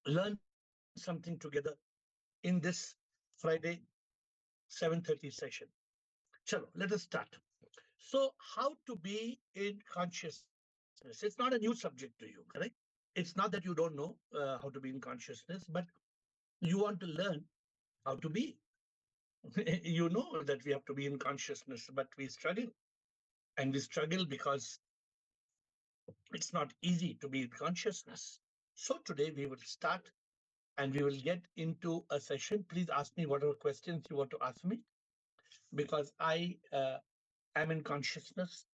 learn something together in this Friday 7:30 session. Chalo, let us start. So, how to be in consciousness? It's not a new subject to you, correct? It's not that you don't know how to be in consciousness, but you want to learn how to be. You know that we have to be in consciousness, but we struggle. And we struggle because it's not easy to be in consciousness. So today we will start and we will get into a session. Please ask me whatever questions you want to ask me, because I am in consciousness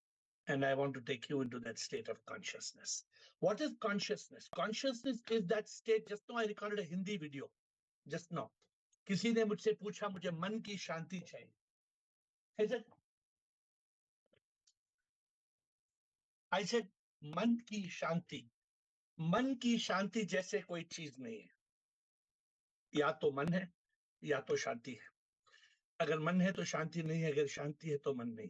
and I want to take you into that state of consciousness. What is consciousness? Consciousness is that state. Just now I recorded a Hindi video. Just now. किसी ने मुझसे पूछा मुझे मन की शांति चाहिए. I said मन की शांति. मन की शांति जैसे कोई चीज नहीं है. या तो मन है या तो शांति है. अगर मन है तो शांति नहीं है, अगर शांति है तो मन नहीं.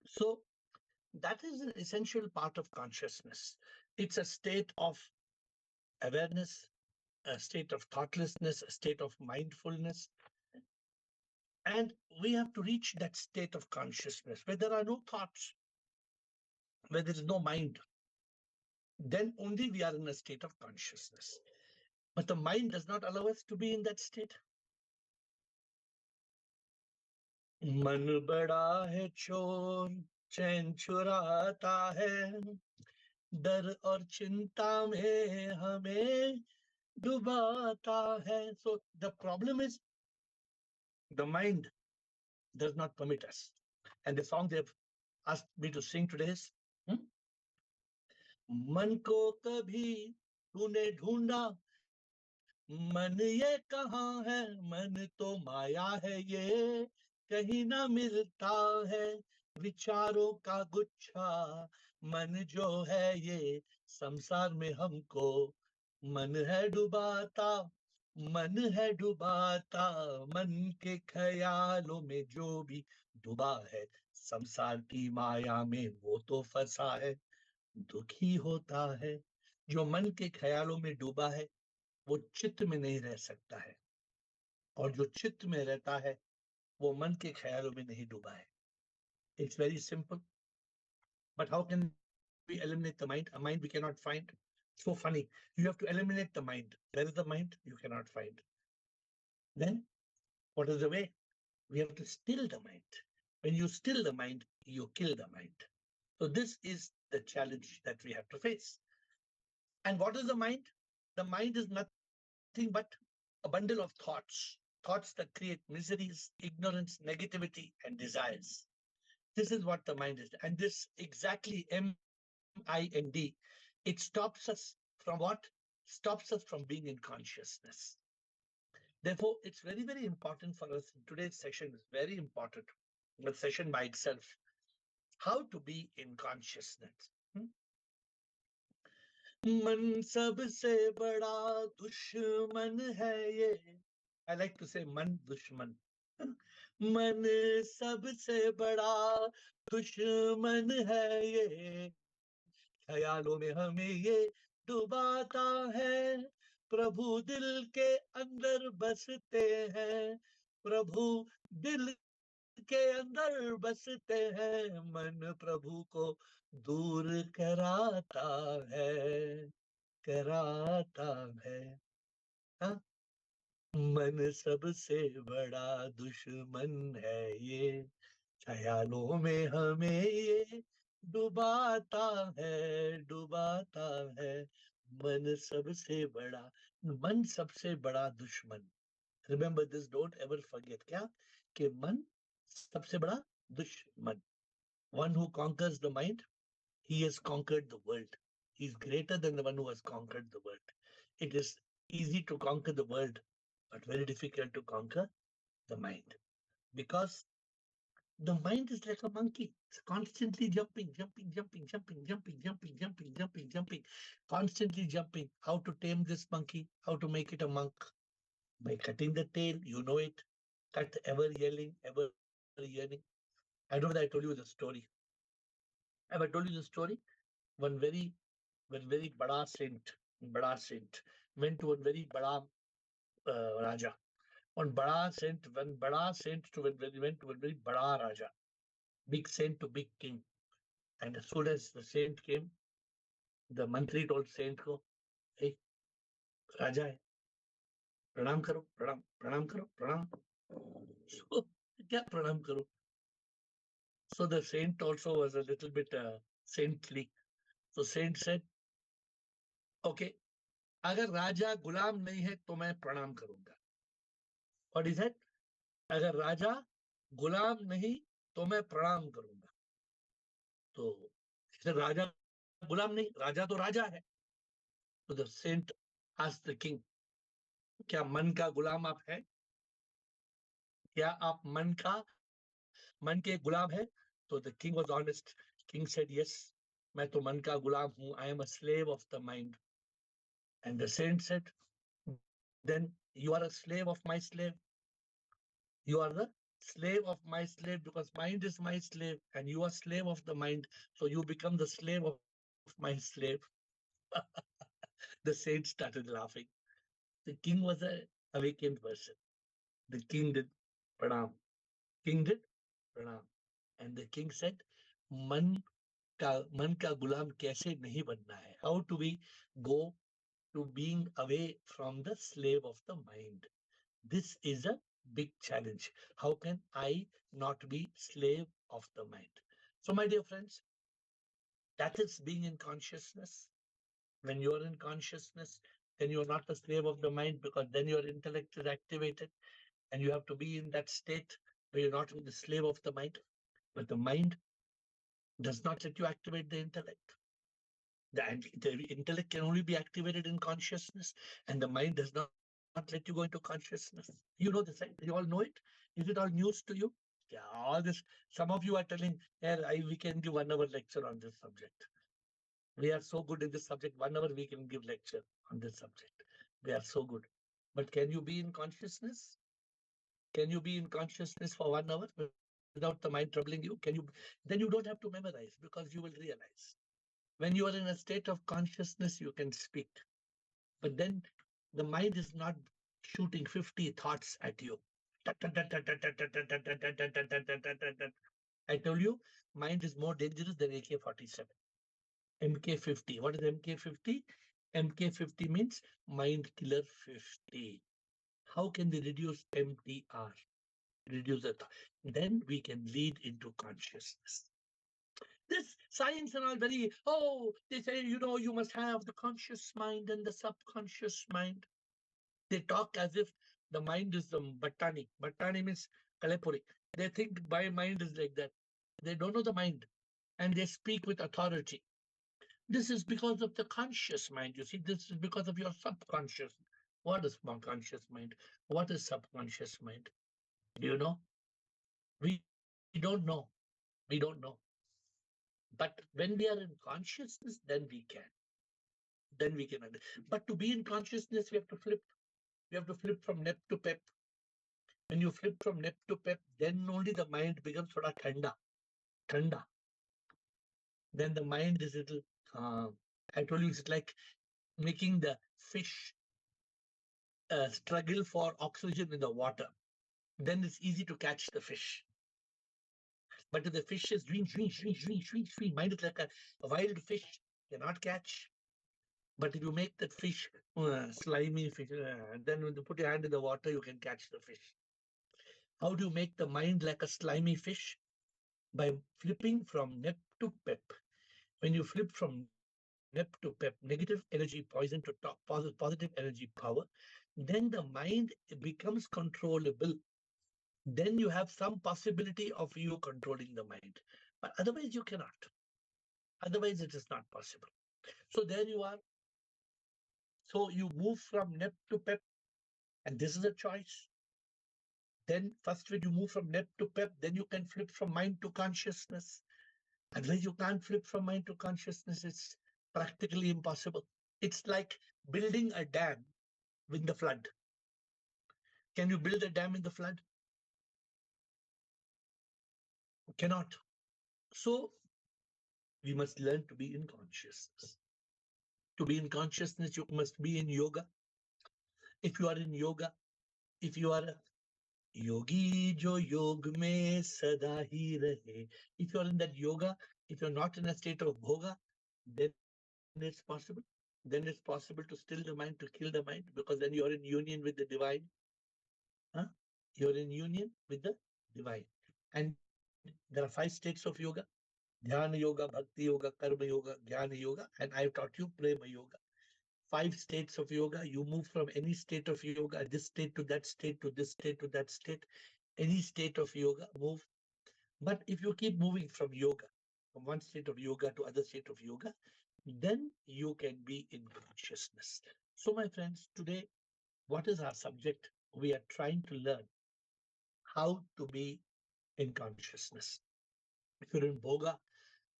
So that is an essential part of consciousness. It's a state of awareness, a state of thoughtlessness, a state of mindfulness. And we have to reach that state of consciousness where there are no thoughts, where there is no mind. Then only we are in a state of consciousness. But the mind does not allow us to be in that state. मन बड़ा है चोर चैन चुराता है, डर और चिंता में हमें डुबाता है. So the problem is the mind does not permit us. And the song they've asked me to sing today is मन को कभी तूने ढूंढा, मन ये कहाँ है, मन तो माया है ये कहीं ना मिलता है. विचारों का गुच्छा मन जो है ये संसार में हमको मन है डुबाता, मन है डुबाता. मन के ख्यालों में जो भी डूबा है संसार की माया में वो तो फंसा है, दुखी होता है. जो मन के ख्यालों में डूबा है वो चित्त में नहीं रह सकता है, और जो चित्त में रहता है वो मन के ख्यालों में नहीं डूबा है. It's very simple. But how can we eliminate the mind? A mind we cannot find. So funny. You have to eliminate the mind. Where is the mind? You cannot find. Then what is the way? We have to still the mind. When you still the mind, you kill the mind. So this is the challenge that we have to face. And what is the mind? The mind is nothing but a bundle of thoughts. Thoughts that create miseries, ignorance, negativity, and desires. This is what the mind is. And this exactly M-I-N-D, it stops us from what? Stops us from being in consciousness. Therefore, it's very, very important for us. Today's session is very important. The session by itself. How to be in consciousness. मन सबसे बड़ा दुश्मन है ये. I like to say मन दुश्मन. मन सबसे बड़ा दुश्मन है ये, ख्यालों में हमें ये डुबाता है. प्रभु दिल के अंदर बसते हैं, प्रभु दिल के अंदर बसते हैं. मन प्रभु को दूर कराता है, कराता है. हाँ? मन सबसे बड़ा दुश्मन है ये, ख्यालों में हमें ये डुबाता है, डुबाता है. मन सबसे बड़ा दुश्मन. Remember this, don't ever forget. क्या? कि मन सबसे बड़ा दुश्मन. One who conquers the mind, he has conquered the world. He is greater than the one who has conquered the world. It is easy to conquer the world, but very difficult to conquer the mind, because the mind is like a monkey. It's constantly jumping, constantly jumping. How to tame this monkey? How to make it a monk? By cutting the tail, you know it. Cut ever yelling, ever yearning. I don't know whether I told you the story. Have I told you the story? One very bada saint, went to a very bada Raja. One saint to a very bada Raja, big saint to big king. And as soon as the saint came, the mantri told saint ko, hey, Raja hai, pranam karo, pranam karo, pranam. So, kya pranam karo? So the saint also was a little bit saintly. So saint said, okay, अगर राजा गुलाम नहीं है तो मैं प्रणाम करूंगा. What is that? अगर राजा गुलाम नहीं तो मैं प्रणाम करूंगा. तो राजा गुलाम नहीं, राजा तो राजा है. तो the saint asked the king, क्या मन का गुलाम आप है? क्या आप मन के गुलाम है? तो the king was honest. King said, yes, मैं तो मन का गुलाम हूं. I am a slave of the mind. And the saint said, then you are a slave of my slave. You are the slave of my slave because mind is my slave and you are slave of the mind. So you become the slave of my slave. The saint started laughing. The king was an awakened person. The king did pranam. King did pranam. And the king said, मन का गुलाम कैसे नहीं बनना है? How do we go to being away from the slave of the mind? This is a big challenge. How can I not be slave of the mind? So, my dear friends, that is being in consciousness. When you're in consciousness, then you're not a slave of the mind because then your intellect is activated and you have to be in that state where you're not the slave of the mind. But the mind does not let you activate the intellect. The intellect can only be activated in consciousness, and the mind does not let you go into consciousness. You know this, right? You all know it. Is it all news to you? Yeah, all this. Some of you are telling, hey, we can give 1 hour lecture on this subject. We are so good in this subject. 1 hour we can give lecture on this subject. We are so good. But can you be in consciousness? Can you be in consciousness for 1 hour without the mind troubling you? Can you? Then you don't have to memorize because you will realize. When you are in a state of consciousness, you can speak. But then the mind is not shooting 50 thoughts at you. I told you, mind is more dangerous than AK-47. MK-50. What is MK-50? MK-50 means mind killer 50. How can we reduce MTR? Reduce the thought. Then we can lead into consciousness. This science and all very, they say, you must have the conscious mind and the subconscious mind. They talk as if the mind is the battani. Battani means kalepuri. They think my mind is like that. They don't know the mind and they speak with authority. This is because of the conscious mind. You see, this is because of your subconscious. What is conscious mind? What is subconscious mind? Do you know? We don't know. We don't know. But when we are in consciousness, then we can. Then we can. But to be in consciousness, we have to flip. We have to flip from nep to pep. When you flip from nep to pep, then only the mind becomes sort of thanda. Then the mind is a little calm. I told you it's like making the fish struggle for oxygen in the water. Then it's easy to catch the fish. But if the fish is swing, mind is like a wild fish, cannot catch. But if you make that fish slimy fish, then when you put your hand in the water, you can catch the fish. How do you make the mind like a slimy fish? By flipping from nep to pep. When you flip from nep to pep, negative energy poison to top, positive energy power, then the mind becomes controllable. Then you have some possibility of you controlling the mind. But otherwise you cannot. Otherwise it is not possible. So there you are. So you move from nep to pep, and this is a choice. Then first when you move from nep to pep, then you can flip from mind to consciousness. Otherwise you can't flip from mind to consciousness. It's practically impossible. It's like building a dam with the flood. Can you build a dam in the flood? Cannot. So we must learn to be in consciousness. To be in consciousness, you must be in yoga. If you are in yoga, if you are a yogi jo yog mein sada hi rahe, if you are in that yoga, if you're not in a state of bhoga, then it's possible. Then it's possible to still the mind, to kill the mind, because then you're in union with the divine. Huh? You're in union with the divine. And there are 5 states of yoga: Dhyana yoga, bhakti yoga, karma yoga, jnana yoga, and I've taught you prema yoga. 5 states of yoga. You move from any state of yoga, this state to that state, to this state to that state, any state of yoga, move. But if you keep moving from yoga, from one state of yoga to other state of yoga, then you can be in consciousness. So, my friends, today, what is our subject? We are trying to learn how to be in consciousness. If you're in bhoga,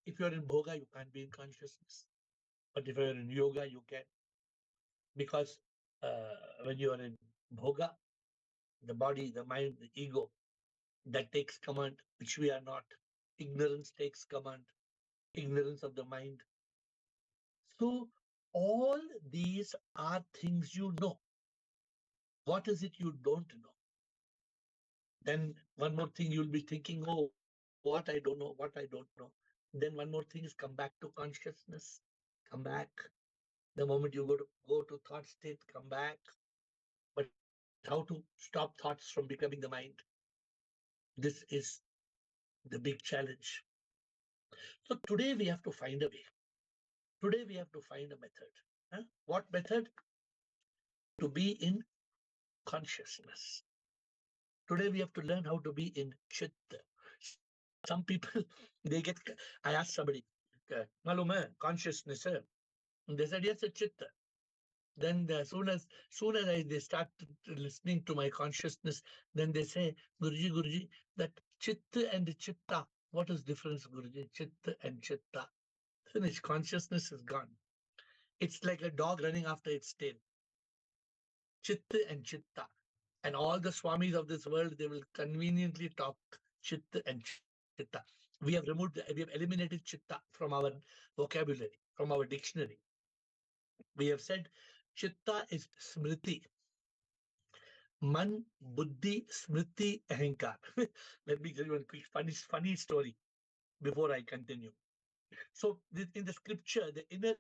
you can't be in consciousness. But if you're in yoga, you can. Because when you are in bhoga, the body, the mind, the ego, that takes command, which we are not. Ignorance takes command, ignorance of the mind. So all these are things you know. What is it you don't know? Then one more thing you'll be thinking, oh, what I don't know, what I don't know. Then one more thing is come back to consciousness. Come back. The moment you go to thought state, come back. But how to stop thoughts from becoming the mind? This is the big challenge. So today we have to find a way. Today we have to find a method. Huh? What method? To be in consciousness. Today we have to learn how to be in chitta. Some people, they get, I asked somebody, malum hai, consciousness hai? And they said, yes, it's chitta. Then they start listening to my consciousness, then they say, Guruji, that chitta and chitta, what is difference, Guruji? Chitta and chitta. Finish. Consciousness is gone. It's like a dog running after its tail. Chitta and chitta. And all the swamis of this world, they will conveniently talk chitta and chitta. We have eliminated chitta from our vocabulary, from our dictionary. We have said chitta is smriti. Man, buddhi, smriti, ahankar. Let me tell you one quick funny story before I continue. So in the scripture, the inner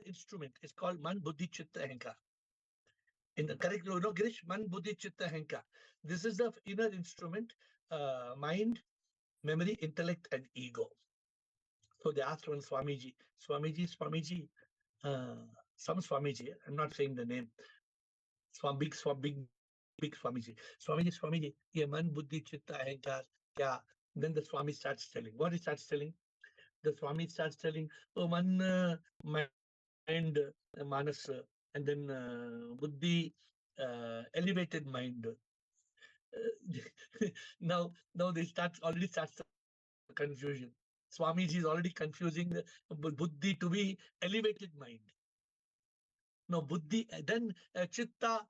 instrument is called man, buddhi, chitta, ahankar. In the correct, Girish, man, buddhi, chitta, ahankar. This is the inner instrument, mind, memory, intellect, and ego. So they asked one Swamiji, some Swamiji, I'm not saying the name, big Swamiji, Swamiji, ye man, buddhi, chitta, ahankar, kya? Then the Swami starts telling. What he starts telling? The Swami starts telling, oh, man, mind, manas, and then buddhi, elevated mind. Now already starts the confusion. Swamiji is already confusing the buddhi to be elevated mind. No, buddhi, then chitta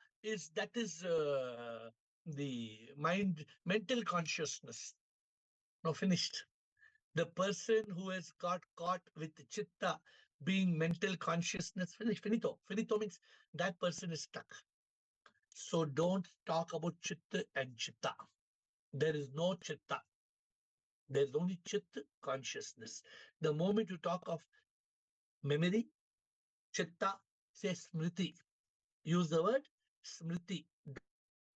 that is the mind, mental consciousness. No, finished. The person who has got caught with chitta being mental consciousness, finito. Finito means that person is stuck. So don't talk about chitta and chitta. There is no chitta. There is only chitta consciousness. The moment you talk of memory, chitta, say smriti. Use the word smriti.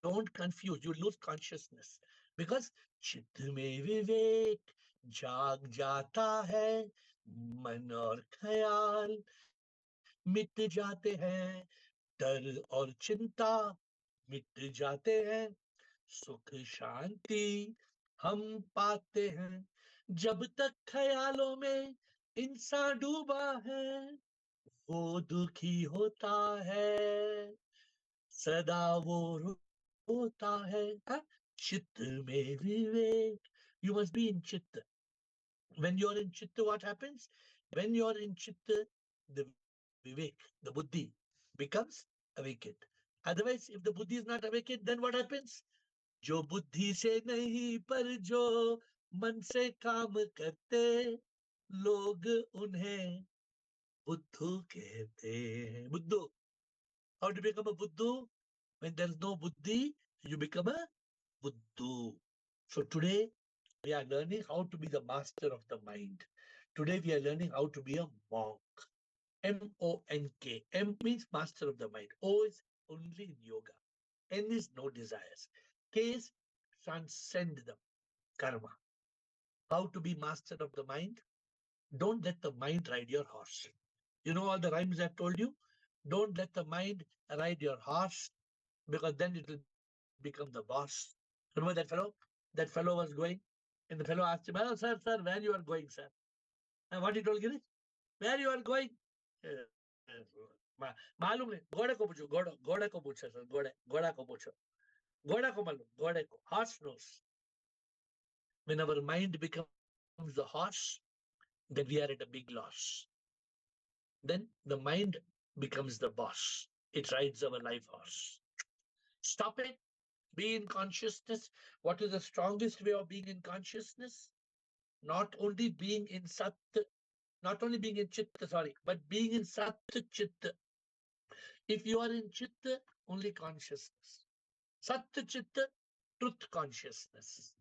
Don't confuse. You lose consciousness because चित्त में विवेक जाग जाता है, मन और ख्याल मिट जाते हैं, डर और चिंता मिट जाते हैं, सुख शांति हम पाते हैं। जब तक ख्यालों में इंसान डूबा है, वो दुखी होता है, सदा वो रोता है। चित्त में विवेक. You must be in chitta. When you're in chitta, what happens? When you're in chitta, the vivek, the buddhi, becomes awakened. Otherwise, if the buddhi is not awakened, then what happens? जो बुद्धि से नहीं पर जो मन से काम करते, लोग उन्हें बुद्धू कहते हैं. Buddhu. How to become a buddhu? When there is no buddhi, you become a buddhu. So today we are learning how to be the master of the mind. Today we are learning how to be a monk. M-O-N-K. M means master of the mind. O is only in yoga. N is no desires. K is transcend the karma. How to be master of the mind? Don't let the mind ride your horse. You know all the rhymes I've told you? Don't let the mind ride your horse, because then it will become the boss. Remember that fellow? That fellow was going, and the fellow asked him, "Oh, sir, where you are going, sir?" And what he told Girish? Where you are going? मालूम नहीं, घोड़े को पूछो, घोड़े को पूछो sir, घोड़ा को पूछो, घोड़ा को मालूम, घोड़े को. Horse knows. When our mind becomes the horse, then we are at a big loss. Then the mind becomes the boss. It rides our life horse. Stop it. Be in consciousness. What is the strongest way of being in consciousness? Not only being in Sat, not only being in Chitta, sorry, but being in Sat Chitta. If you are in Chitta, only consciousness. Sat Chitta, truth consciousness.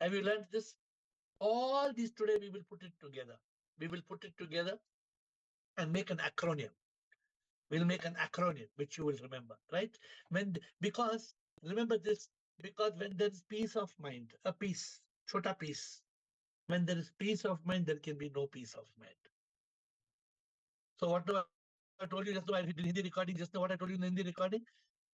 Have you learned this? All these today we will put it together. We will put it together and make an acronym. We'll make an acronym which you will remember, right? Because remember this, because when there is peace of mind, a peace, chota peace, when there is peace of mind, there can be no peace of mind. So what I told you just now, I did in Hindi recording, just now what I told you in the Hindi recording,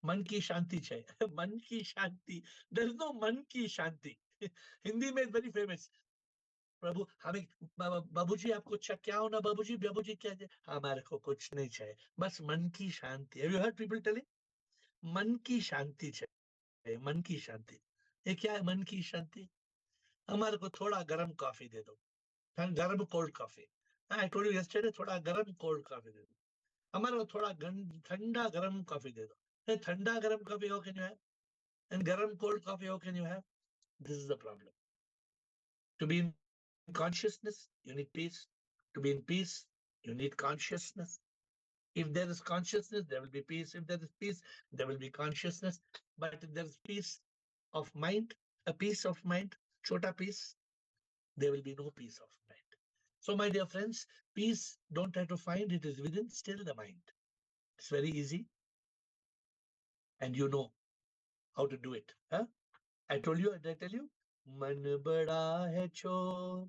मन की शांति है. मन की शांति. There is no मन की शांति. हिंदी में very famous. प्रभु हमें, बाबूजी आपको क्या होना, बाबूजी बाबूजी क्या है? हमारे को कुछ नहीं चाहिए, बस मन की शांति. Have you heard people telling? मन की शांति चाहिए, मन की शांति. ये क्या है मन की शांति? हमारे को थोड़ा गर्म कॉफी दे दो, गर्म cold coffee. I told you yesterday, थोड़ा गर्म कोल्ड कॉफी दे दो. हमारे को थोड़ा ठंडा गर्म कॉफी दे दो. ठंडा गर्म coffee how can you have? And गर्म cold coffee how can you have? This is the problem. To be in consciousness, you need peace. To be in peace, you need consciousness. If there is consciousness, there will be peace. If there is peace, there will be consciousness. But if there is peace of mind, a peace of mind, chota peace, there will be no peace of mind. So, my dear friends, peace, don't try to find it, is within still the mind. It's very easy. And you know how to do it. Huh? I told you, did I tell you? मन बड़ा है चोर,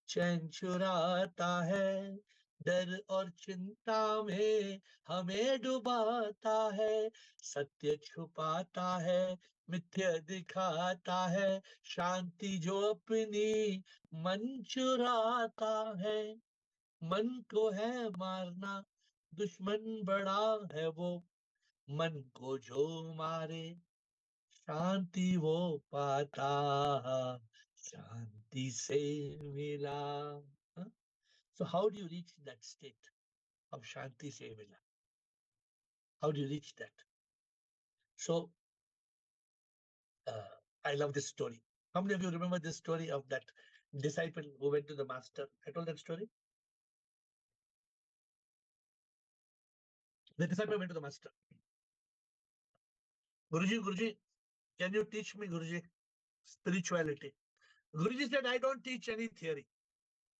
चैन चुराता है, डर और चिंता में हमें डुबाता है, सत्य छुपाता है, मिथ्या दिखाता है, शांति जो अपनी मन चुराता है. मन को है मारना, दुश्मन बड़ा है वो, मन को जो मारे शांति वो पाता, शांति से मिला. Huh? So how do you reach that state of shanti se mila? How do you reach that? So I love this story. How many of you remember this story of that disciple who went to the master? I told that story. The disciple went to the master. Guruji, can you teach me, Guruji, spirituality? Guruji said, I don't teach any theory.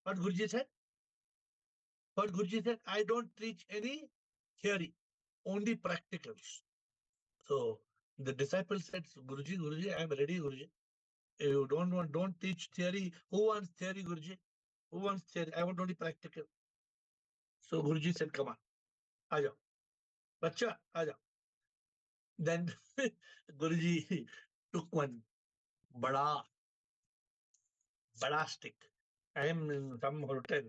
What Guruji said? What Guruji said, I don't teach any theory, only practicals. So the disciple said, Guruji, I am ready, Guruji. If you don't teach theory. Who wants theory, Guruji? Who wants theory? I want only practical. So Guruji said, come on, aajao. Bacha, aajao. Then Guruji took one bada stick. I am in some hotel.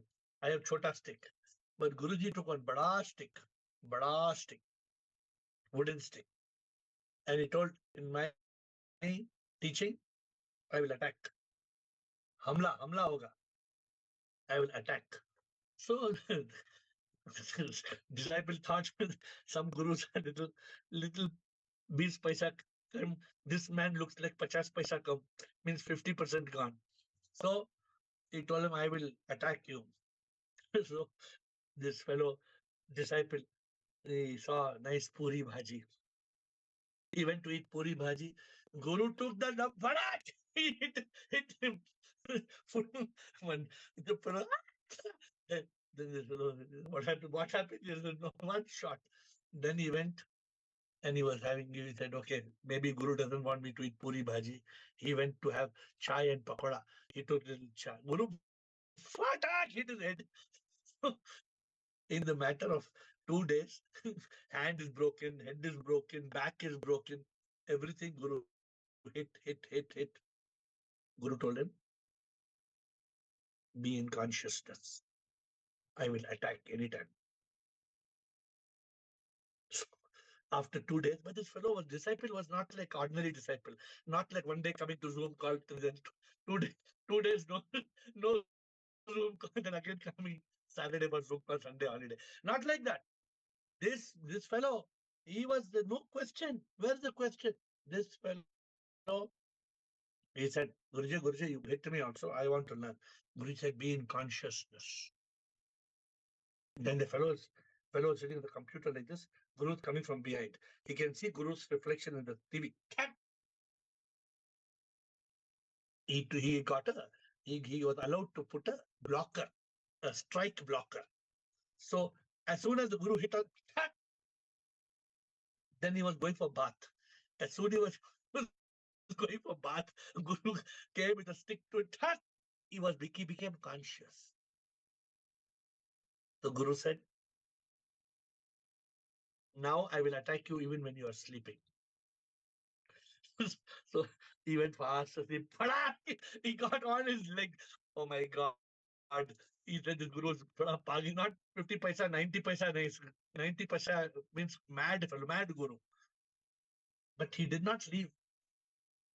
I have chota stick. But Guruji took one bada stick, wooden stick. And he told, in my teaching, I will attack. Hamla hoga. I will attack. So disciple thought some gurus had little 20 paisa come. This man looks like 50 paisa come, means 50% gone. So he told him, I will attack you. So this fellow disciple, he saw nice puri bhaji. He went to eat puri bhaji. Guru took the number. Hit him. One, the fellow, then the fellow, what happened? What happened? There's no one shot. Then he went and he said, okay, maybe Guru doesn't want me to eat puri bhaji. He went to have chai and pakoda. He took little chai. Guru fatak hit his head. In the matter of 2 days, hand is broken, head is broken, back is broken, everything. Guru hit. Guru told him, be in consciousness. I will attack anytime. So, after 2 days, but this fellow was disciple was not like ordinary disciple, not like one day coming to Zoom call, then 2 days, 2 days no Zoom call, then again coming Saturday was Zoom call, Sunday holiday. Not like that. This fellow, he was the no question. Where's the question? This fellow, he said, Guruji, you hit me also. I want to learn. Guruji said, be in consciousness. Then the fellow is sitting on the computer like this. Guru is coming from behind. He can see Guru's reflection in the TV. He got he was allowed to put a blocker, a strike blocker. So as soon as the Guru hit on, then he was going for bath. As soon as he was going for bath, Guru came with a stick to it. He became conscious. The Guru said, now I will attack you even when you are sleeping. So he went fast asleep. He got on his leg. Oh my God. He said the Guru is not 50 paisa, 90 paisa. 90 paisa means mad fellow, mad Guru. But he did not leave.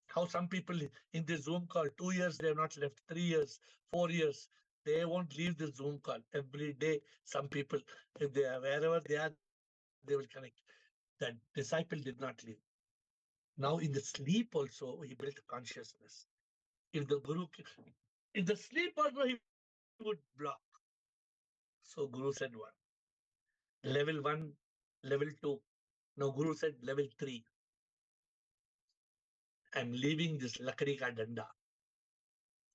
How some people in the Zoom call, 2 years they have not left, 3 years, 4 years. They won't leave the Zoom call. Every day, some people, if they are wherever they are, they will connect. That disciple did not leave. Now in the sleep also, he built consciousness. If the Guru, in the sleep also, he would block. So Guru said one. Level 1, level 2. Now Guru said level 3. I'm leaving this lakadi ka danda.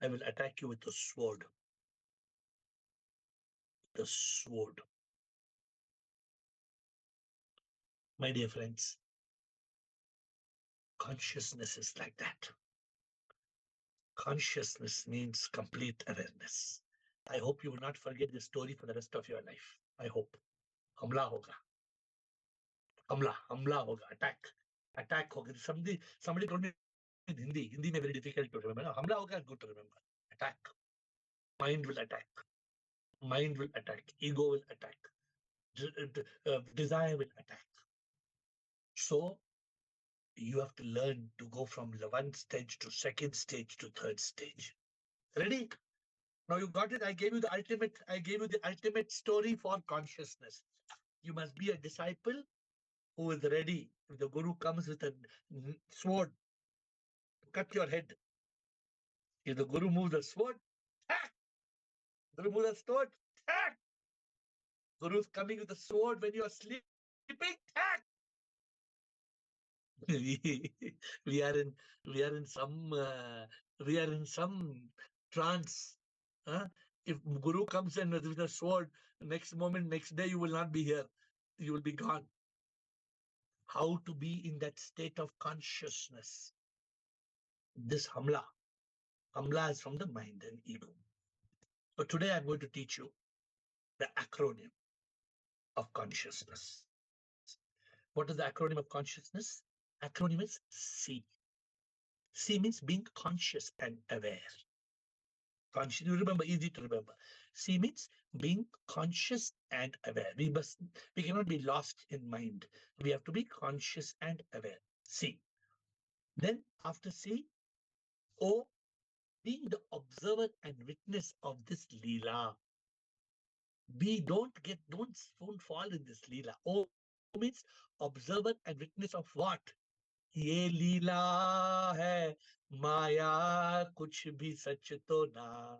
I will attack you with the sword. The sword. My dear friends, consciousness is like that. Consciousness means complete awareness. I hope you will not forget this story for the rest of your life. I hope. Hamla hoga. Hamla hoga. Attack hoga. Somebody told me in Hindi. Hindi may very difficult to remember. Hamla hoga is good to remember. Attack. Mind will attack. Mind will attack. Ego will attack. Desire will attack. So you have to learn to go from the one stage to second stage to third stage. Ready? Now you got it. I gave you the ultimate story for consciousness. You must be a disciple who is ready. If the Guru comes with a sword, cut your head. If the Guru moves the sword, Guru moves the sword, Guru is coming with the sword when you are sleeping, we are in some trance. If Guru comes in with a sword, next day you will not be here. You will be gone. How to be in that state of consciousness? This hamla is from the mind and ego. So today I'm going to teach you the acronym of consciousness. What is the acronym of consciousness? Acronym is C. C means being conscious and aware. Conscious, you remember, easy to remember. C means being conscious and aware. We cannot be lost in mind. We have to be conscious and aware. C. Then after C, O, being the observer and witness of this Leela. We don't fall in this Leela. O means observer and witness of what? ये लीला है माया कुछ भी सच तो ना.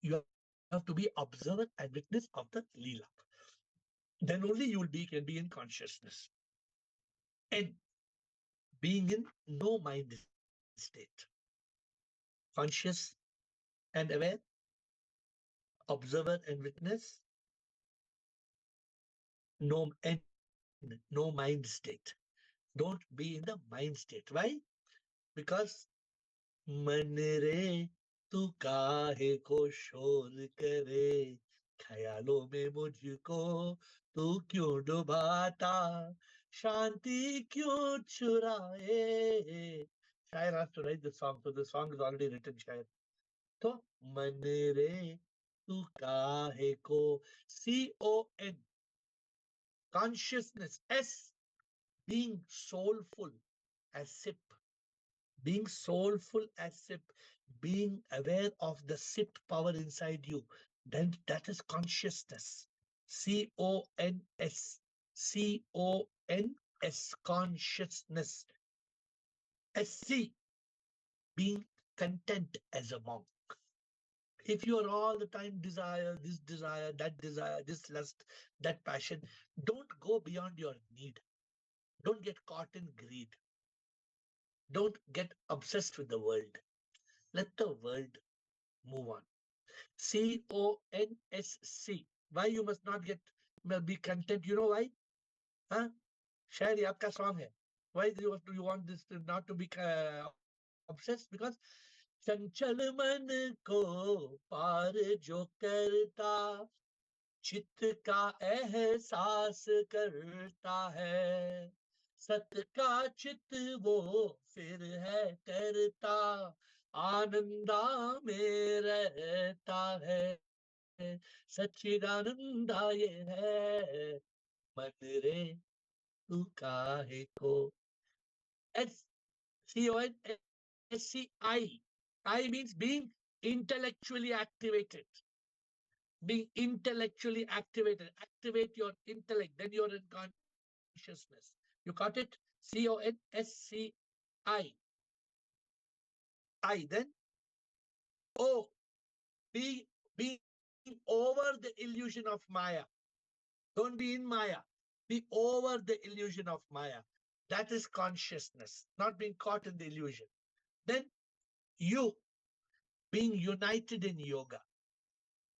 You have to be observer and witness of the Leela. Then only you can be in consciousness. And being in no mind state, conscious and aware, observer and witness, no mind state. Don't be in the mind state. Why? Because मन रे तू काहे को शोर करे, ख्यालों में मुझको तू क्यों डुबाता, शांति क्यों चुराए. Shair has to write the song, so the song is already written, Shair. तो मन रे तू काहे को, CON, consciousness, S, being soulful as sip, being soulful as sip, being aware of the sip power inside you, then that is consciousness. CONS, CONS, consciousness. SC, being content as a monk. If you are all the time desire, this lust, that passion, don't go beyond your need. Don't get caught in greed. Don't get obsessed with the world. Let the world move on. CONSC. Why you must not be content? You know why? Huh? शायद ये आपका song है. Why do you want this not to be obsessed? Because चंचल मन को पार जो करता, चित्त का एहसास करता है, सत का चित्त वो फिर है करता, आनंदा में रहता है, सच्चिदानंदा ये है, मन रे तू काहे को. SCONSCI. I means being intellectually activated. Being intellectually activated. Activate your intellect, then you're in consciousness. You got it? CONSCI. I. Then O. Being over the illusion of Maya. Don't be in Maya. Be over the illusion of Maya. That is consciousness, not being caught in the illusion. Then U, being united in yoga.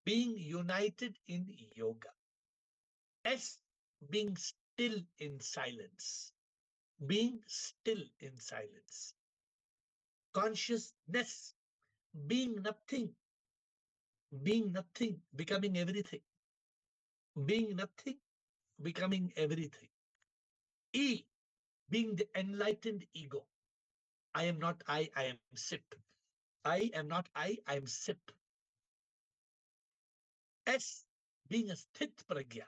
Being united in yoga. S, being still in silence. Being still in silence. Consciousness, being nothing. Being nothing, becoming everything. Being nothing, becoming everything. E, being the enlightened ego. I am not I am SIP. I am not I am SIP. S, being a sthit pragya.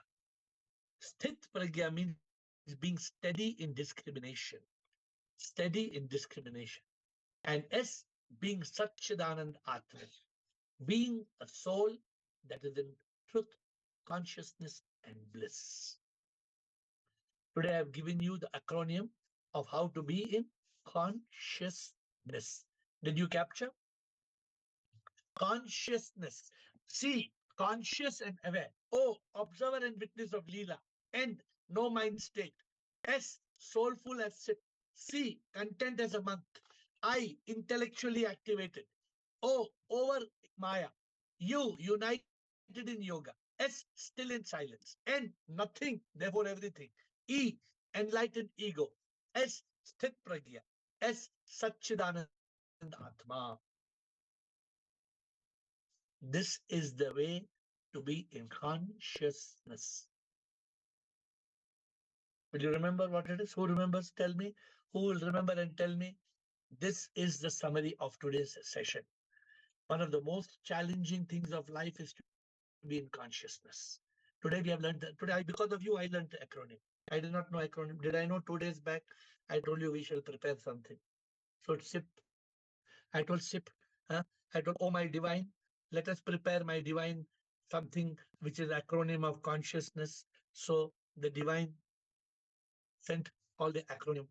Sthit pragya means being steady in discrimination. Steady in discrimination. And S, being Satchidanand Atman. Being a soul that is in truth, consciousness, and bliss. Today I have given you the acronym of how to be in consciousness. Did you capture? Consciousness. C, conscious and aware. O, observer and witness of Leela. N, no mind state. S, soulful as sip. C, content as a monk. I, intellectually activated. O, over Maya. U, united in yoga. S, still in silence. N, nothing, therefore everything. E, enlightened ego. S, sthit pragya. S, Satchidanand Atma. This is the way to be in consciousness. Will you remember what it is? Who remembers? Tell me. Who will remember and tell me? This is the summary of today's session. One of the most challenging things of life is to be in consciousness. Today we have learned that. Because of you, I learned the acronym. I did not know acronym. Did I know 2 days back? I told you we shall prepare something. So it's SIP. I told SIP. I told, oh my divine, let us prepare my divine something which is acronym of consciousness. So the divine sent all the acronym.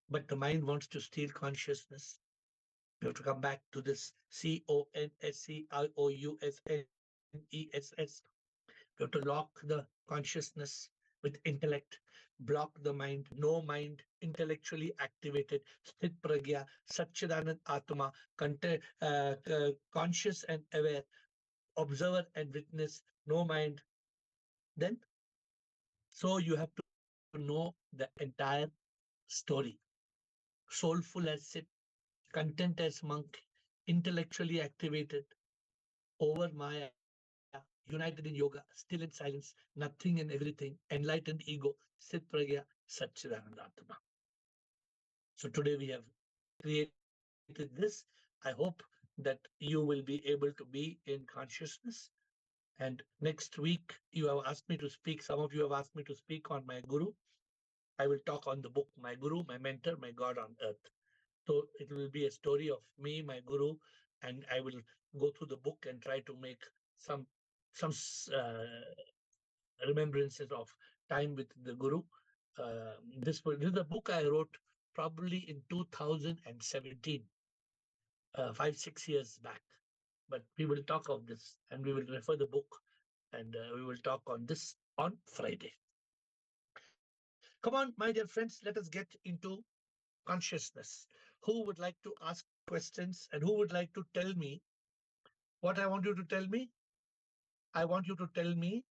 But the mind wants to steal consciousness. We have to come back to this CONSCIOUSNESS. We have to lock the consciousness with intellect. block the mind, no mind, intellectually activated, sthit pragya, satchidanand atma, conscious and aware, observer and witness, no mind. Then, so you have to know the entire story. Soulful as Sid, content as monk, intellectually activated, over Maya, united in yoga, still in silence, nothing and everything, enlightened ego, Sit Pragya, Satchidanand Atma. So today we have created this. I hope that you will be able to be in consciousness. And next week, you have asked me to speak. Some of you have asked me to speak on my guru. I will talk on the book, My Guru, My Mentor, My God on Earth. So it will be a story of me, my guru, and I will go through the book and try to make some remembrances of time with the guru. This is a book I wrote probably in 2017, 5-6 years back. But we will talk of this and we will refer the book and we will talk on this on Friday. Come on, my dear friends, let us get into consciousness. Who would like to ask questions and who would like to tell me what I want you to tell me? I want you to tell me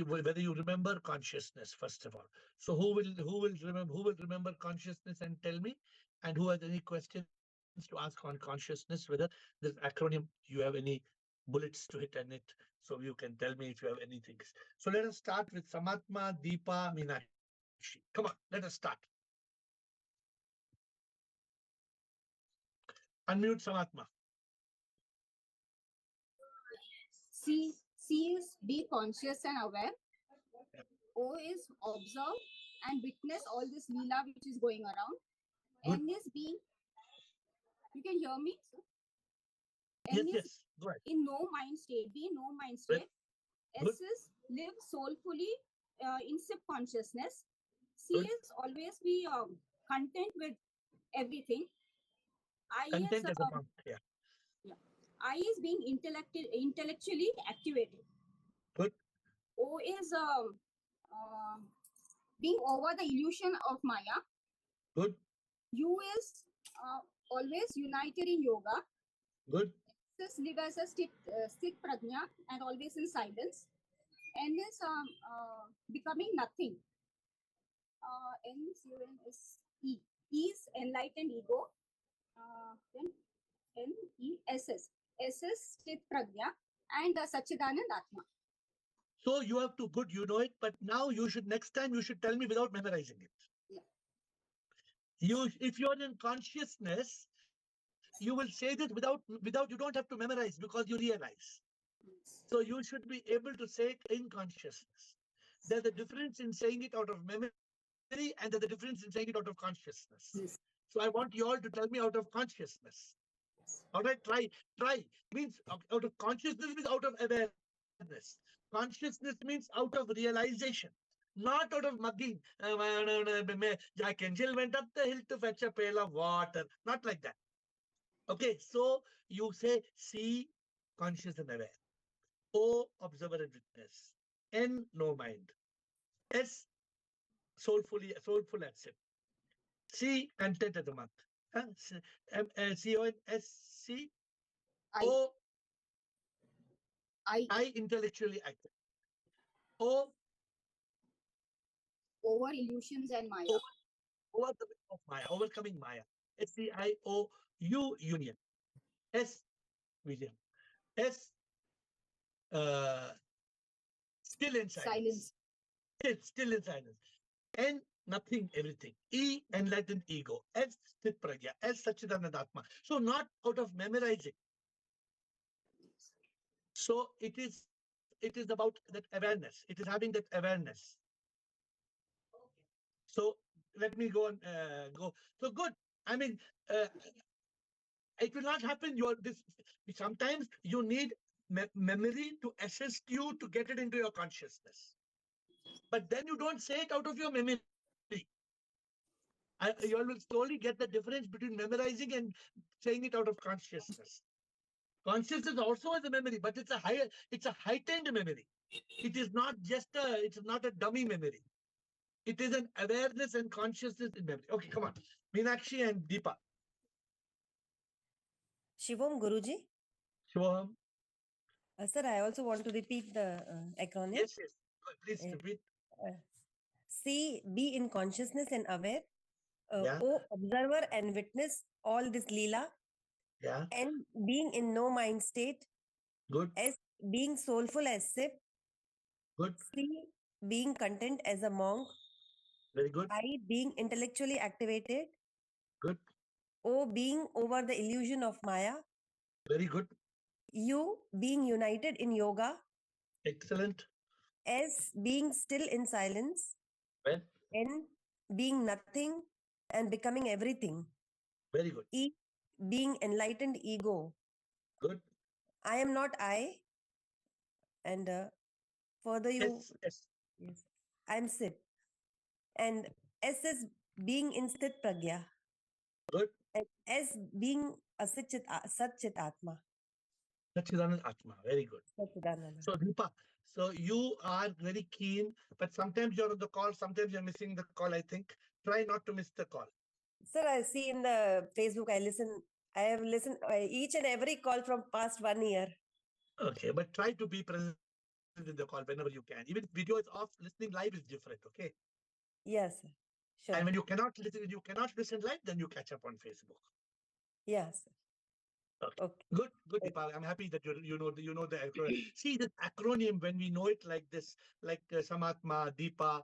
whether you remember consciousness first of all. So who will remember consciousness and tell me, and who has any questions to ask on consciousness, whether this acronym you have any bullets to hit on it, so you can tell me if you have anything. So let us start with Samatma, Deepa, Meenakshi. Come on, let us start. Unmute Samatma. C is be conscious and aware. O is observe and witness all this leela which is going around. Good. N is being. You can hear me? Sir? Yes. Go ahead. In no mind state. Be in no mind state. Good. S is live soulfully in subconsciousness. C Good. is always be content with everything. I Content is as a monk. Yeah. I is being intellectually activated. Good. O is being over the illusion of Maya. Good. U is always united in yoga. Good. S is live as a sthit prajna and always in silence. N is becoming nothing. N is E. E is enlightened ego. Then N E S S. S is sthit prajna and Satchidanand Atma. So you have to good, you know it, but now next time you should tell me without memorizing it. Yeah. If you're in consciousness, you will say this without you don't have to memorize because you realize. So you should be able to say it in consciousness. There's a difference in saying it out of memory and there's a difference in saying it out of consciousness. Yes. So I want you all to tell me out of consciousness. All right, try. Means out of consciousness means out of awareness. Consciousness means out of realization, not out of mugging. Jack and Jill went up the hill to fetch a pail of water. Not like that. Okay, so you say C, conscious and aware. O, observer and witness. N, no mind. S, soulful and sim. C, content as a monk. C-O-N-S-C. O, I intellectually active. O, over illusions and Maya. Over the of Maya, overcoming Maya. S-C-I-O-U, union. S, William. S, still in silence. Still in silence. N, nothing, everything. E, enlightened ego. S, sthit pragya. S, Satchidanand Atma. So not out of memorizing. So it is about that awareness. It is having that awareness. So let me go and go. So good. I mean, it will not happen. Sometimes you need memory to assist you to get it into your consciousness. But then you don't say it out of your memory. You will slowly get the difference between memorizing and saying it out of consciousness. Consciousness also has a memory, but it's a heightened memory. It's not a dummy memory. It is an awareness and consciousness in memory. Okay, come on. Meenakshi and Deepa. Shivam Guruji. Shivam. Sir, I also want to repeat the acronym. Yes. Please Yeah. repeat. C, be in consciousness and aware. Yeah. O, observer and witness all this Leela. Yeah. N, being in no mind state. Good. S, being soulful as Sip. Good. C, being content as a monk. Very good. I, being intellectually activated. Good. O, being over the illusion of Maya. Very good. U, being united in yoga. Excellent. S, being still in silence. Well. N, being nothing and becoming everything. Very good. E, being enlightened ego. Good. I am not I. And further you... Yes. Yes. I am Sip. And S is being in Sthit Pragya. Good. And S being a Satchit Atma. Satchidanand Atma. Very good. Satchidananda. So, Deepa, so you are very keen, but sometimes you're on the call, sometimes you're missing the call, I think. Try not to miss the call. Sir, I see in the Facebook, I have listened each and every call from past 1 year. Okay, but try to be present in the call whenever you can. Even if video is off, listening live is different, okay? Yes, sir. Sure. And when you cannot listen live, then you catch up on Facebook. Yes. Okay. Good, Deepa. I'm happy that you know the acronym. See this acronym when we know it like this, like Samatma, Deepa.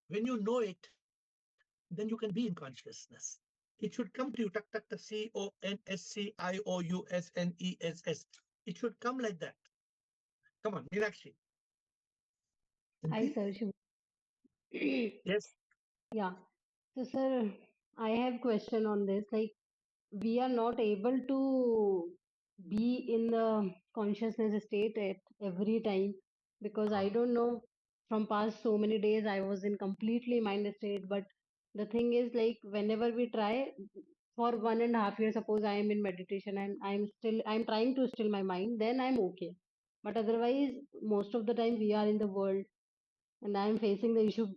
When you know it, then you can be in consciousness. It should come to you. Tak tak tak. CONSCIOUSNESS. It should come like that. Come on, Meenakshi. Hi, sir. Yes. Yeah. So, sir, I have question on this. Like, we are not able to be in the consciousness state at every time because I don't know. From past so many days, I was in completely mind state. But the thing is, like, whenever we try for 1.5 years, suppose I am in meditation and I'm trying to still my mind, then I'm okay. But otherwise, most of the time we are in the world and I'm facing the issue.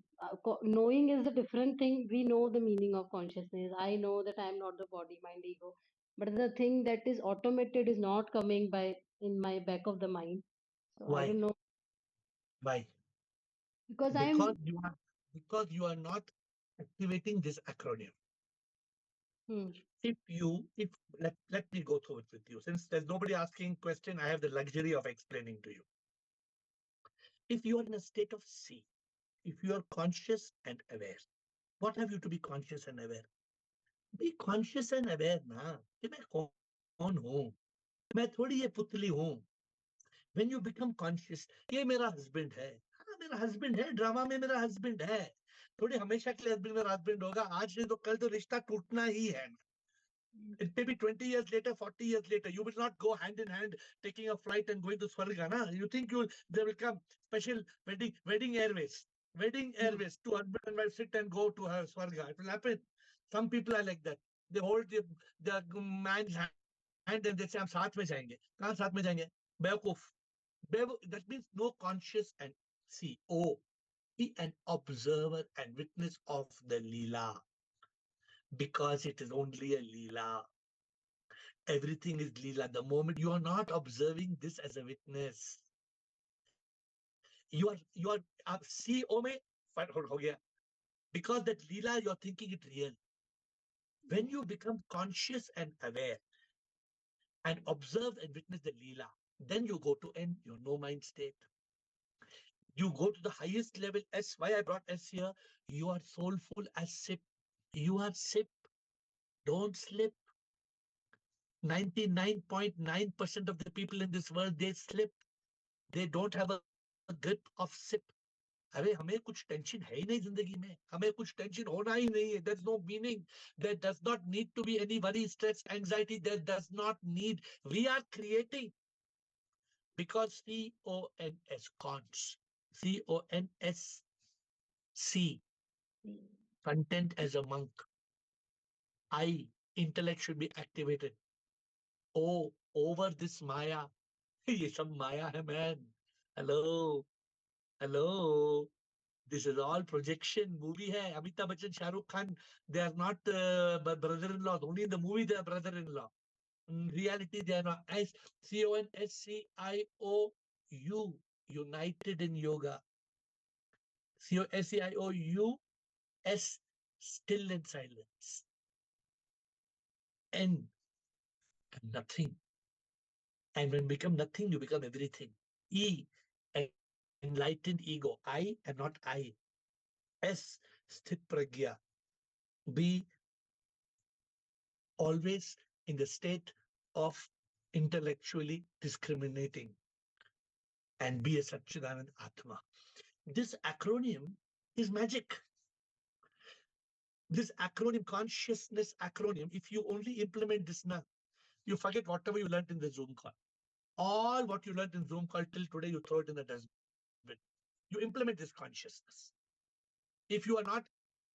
Knowing is a different thing. We know the meaning of consciousness. I know that I'm not the body, mind, ego. But the thing that is automated is not coming by in my back of the mind. So I Why? don't know Why? because Because you are not activating this acronym. Hmm. Let me go through it with you. Since there's nobody asking question, I have the luxury of explaining to you. If you are in a state of C, if you are conscious and aware, what have you to be conscious and aware? Be conscious and aware ना कि मैं कौन हूँ, मैं थोड़ी ये पुतली हूँ. When you become conscious, ये मेरा husband है, हाँ मेरा husband है, ड्रामा में मेरा husband है, थोड़ी हमेशा के लिए husband मेरा husband होगा, आज नहीं तो कल तो रिश्ता टूटना ही है. It may be 20 years later, 40 years later. You will not go hand in hand taking a flight and going to Swarga. Na? You think there will come special wedding airways. Wedding airways. Two husband and wife sit and go to her Swarga. It will happen. Some people are like that. They hold the man's hand and they say, हम साथ में जाएंगे. कहाँ साथ में जाएंगे? बेवकूफ. That means no conscious and see. Oh, be an observer and witness of the Leela. Because it is only a Leela. Everything is Leela. The moment you are not observing this as a witness, you are see mein ho gaya. Because that Leela, you're thinking it real. When you become conscious and aware and observe and witness the Leela, then you go to N, your no mind state. You go to the highest level S. Why I brought S here? You are soulful as Sip. You are Sip. Don't slip. 99.9% of the people in this world, they slip. They don't have a grip of Sip. अरे हमें कुछ tension है ही नहीं जिंदगी में, हमें कुछ tension होना ही नहीं है. There's no meaning. There does not need to be any worry, stress, anxiety. There does not need. We are creating because CONS cons. CONSC content as a monk. I intellect should be activated. O over this Maya. ये सब माया है man. Hello. This is all projection. Movie hai. Amitabh Bachchan, Shah Rukh Khan, they are not brother-in-law. Only in the movie they are brother-in-law. In reality, they are not. CONSCIOU, united in yoga. COSCIOUS, still in silence. N, nothing. And when you become nothing, you become everything. E, enlightened ego. I and not I. S, sthit pragya. Be always in the state of intellectually discriminating. And be a Satchidanand Atma. This acronym is magic. This acronym, consciousness acronym, if you only implement this now, you forget whatever you learned in the Zoom call. All what you learned in Zoom call till today, you throw it in the dustbin. You implement this consciousness. If you are not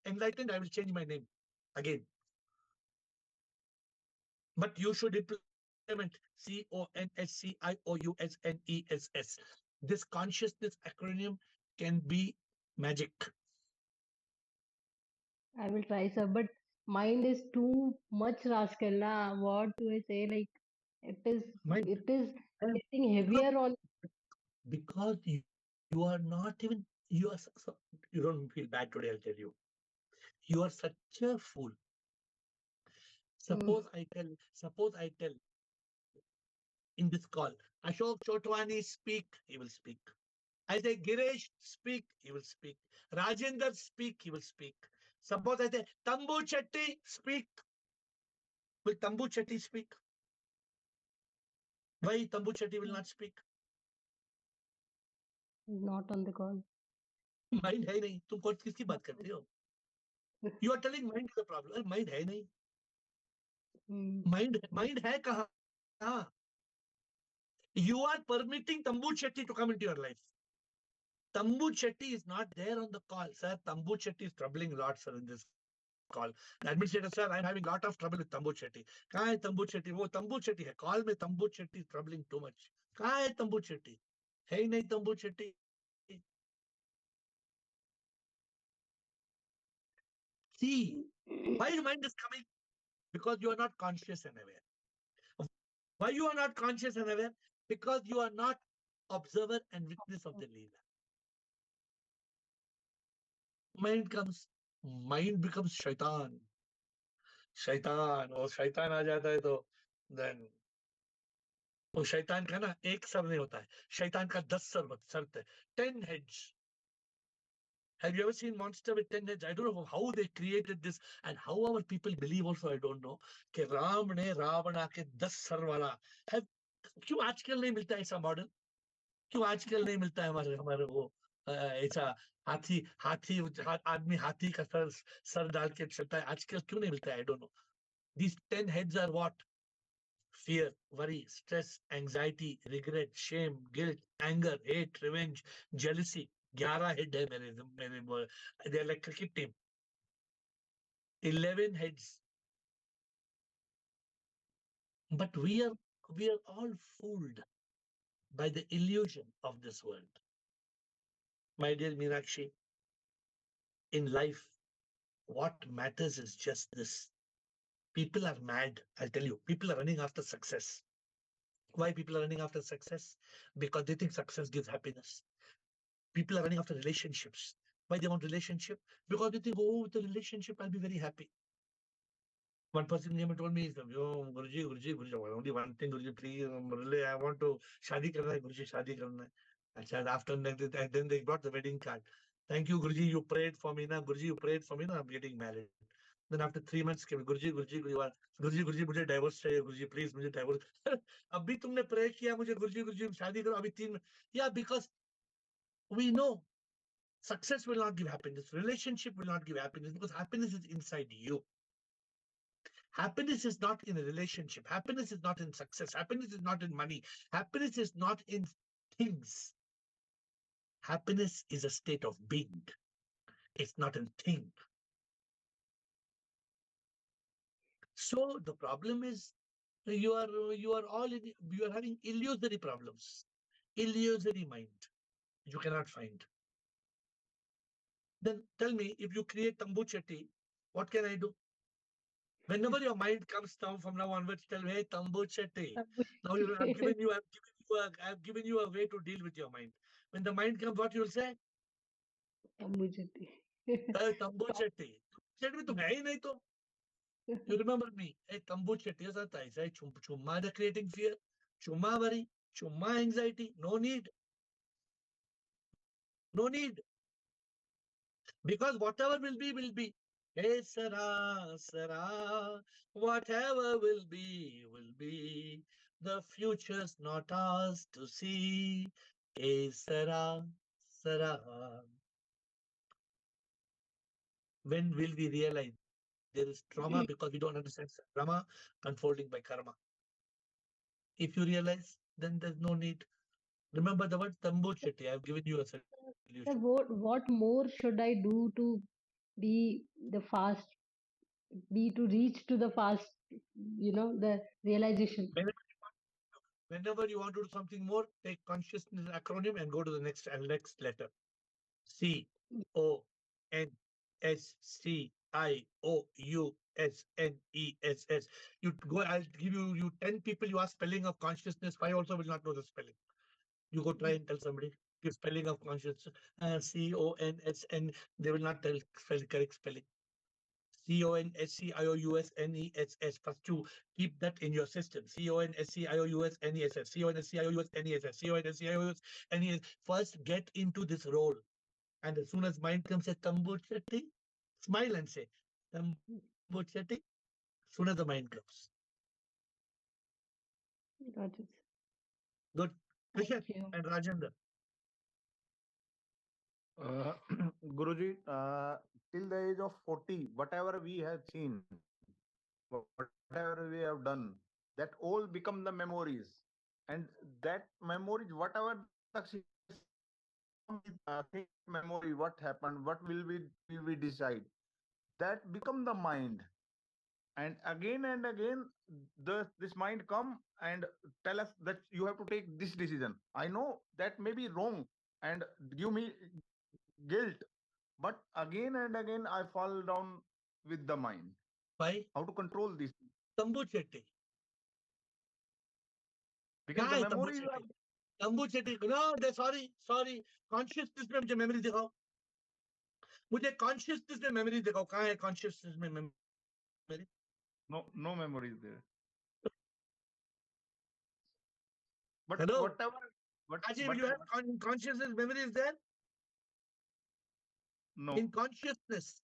enlightened, I will change my name again. But you should implement CONSCIOUSNESS. This consciousness acronym can be magic. I will try, sir, but mind is too much rascal na. What do I say? Like it is Mind, getting heavier on. because you are not even, you are you don't feel bad today, I'll tell you. You are such a fool. Suppose I tell in this call, Ashok Chotwani speak, he will speak. I say Girish speak, he will speak. Rajendra speak, he will speak. Suppose I say Tambu Chetty speak. Will Tambu Chetty speak? Why Tambu Chetty will not speak? Not on the call. Mind है नहीं, तुम कौन किसकी बात करते हो? You are telling mind is the problem. Mind है नहीं. Mind है कहाँ? You are permitting Tambu Chetty to come into your life. Tambu Chetty is not there on the call, sir. Tambu Chetty is troubling a lot, sir, in this call. The administrator, sir, I'm having a lot of trouble with Tambu Chetty. कहाँ है Tambu Chetty? वो Tambu Chetty है. Call में Tambu Chetty is troubling too much. कहाँ है Tambu Chetty? है ही नहीं Tambu Chetty. See, why your mind is coming? Because you are not conscious and aware. Why you are not conscious and aware? Because you are not observer and witness of the Leela. Mind becomes shaitan. शैतान, और शैतान आ जाता है तो then वो शैतान का ना एक सर नहीं होता है, शैतान का 10 सर है, 10 heads. Have you ever seen monster with 10 heads? I don't know how they created this and how our people believe also, I don't know, कि राम ने रावण आके 10 सर वाला है. क्यों आजकल नहीं मिलता ऐसा मॉडल? क्यों आजकल नहीं मिलता है हमारे वो ऐसा हाथी आदमी हाथी का सर डाल के चलता है? आजकल क्यों नहीं मिलता है? I don't know. These 10 heads are what? Fear, worry, stress, anxiety, regret, shame, guilt, anger, hate, revenge, jealousy. 11 head है मेरे they're like cricket team. 11 heads. But we are all fooled by the illusion of this world. My dear Meenakshi, in life, what matters is just this. People are mad. I'll tell you, people are running after success. Why people are running after success? Because they think success gives happiness. People are running after relationships. Why they want relationship? Because they think, oh, with the relationship, I'll be very happy. One person came and told me, oh, Guruji, only one thing, Guruji, please, really, I want to shadi karna hai, Guruji, shadi karna hai. I said, after that, then they brought the wedding card. Thank you, Guruji, you prayed for me, na. Guruji, you prayed for me, na, I'm getting married. Then after 3 months came, Guruji, मुझे divorce चाहिए, Guruji, please, मुझे divorce. अभी तुमने pray किया मुझे, Guruji, शादी करो, अभी 3. Yeah, because we know success will not give happiness. Relationship will not give happiness because happiness is inside you. Happiness is not in a relationship. Happiness is not in success. Happiness is not in money. Happiness is not in things. Happiness is a state of being. It's not a thing. So the problem is you are having illusory problems, illusory mind. You cannot find. Then tell me, if you create Tambu Chetty, what can I do? Whenever your mind comes down from now onwards, tell me, hey, Tambu Chetty. Now I've given you a way to deal with your mind. When the mind comes, what you will say? Tambu Chetty. Hey, Tambu Chetty. Chetty में तुम है ही नहीं तो. You remember me? Hey, Tambu Chetty ऐसा था ऐसा chumma the creating fear, chumma worry, chumma anxiety. No need. No need. Because whatever will be, will be. Hey, Sarah, Sarah, whatever will be, will be. The future's not ours to see. Hey, Sarah, Sarah. When will we realize there is trauma because we don't understand drama unfolding by karma? If you realize, then there's no need. Remember the word Tambu Chetty. I've given you a Sir, solution. what more should I do to be the fast, to reach to the fast, the realization? Whenever you want to do something more, take consciousness acronym and go to the next letter. CONSCIOUSNESS. You go, I'll give you 10 people, you ask spelling of consciousness, 5 also will not know the spelling. You go try and tell somebody, give spelling of consciousness, CONSN, they will not tell correct spelling. CONSCIOUSNESS. First you keep that in your system. CONSCIOUSNESS. CONSCIOUSNESS. CONSCIOUSNESS. First get into this role. And as soon as mind comes, say Tambu Chetty, smile and say Tambu Chetty. As soon as the mind comes. Got it. Good. Krishan Thank you. and Rajendra. Guruji, till the age of 40, whatever we have seen, whatever we have done, that all become the memories. And that memories, whatever the think memory, what happened, what will we decide, that become the mind. And again, this mind come and tell us that you have to take this decision. I know that may be wrong and give me guilt, but again and again I fall down with the mind. Why? How to control this? Tambu Chetty. Because the memories are... Tambu Chetty. No, sorry. Consciousness में मुझे memory दिखाओ. मुझे consciousness में memory दिखाओ. कहाँ है consciousness में memory? No memory is there. But Hello? whatever... Ajay, you have consciousness memory is there? No. In consciousness,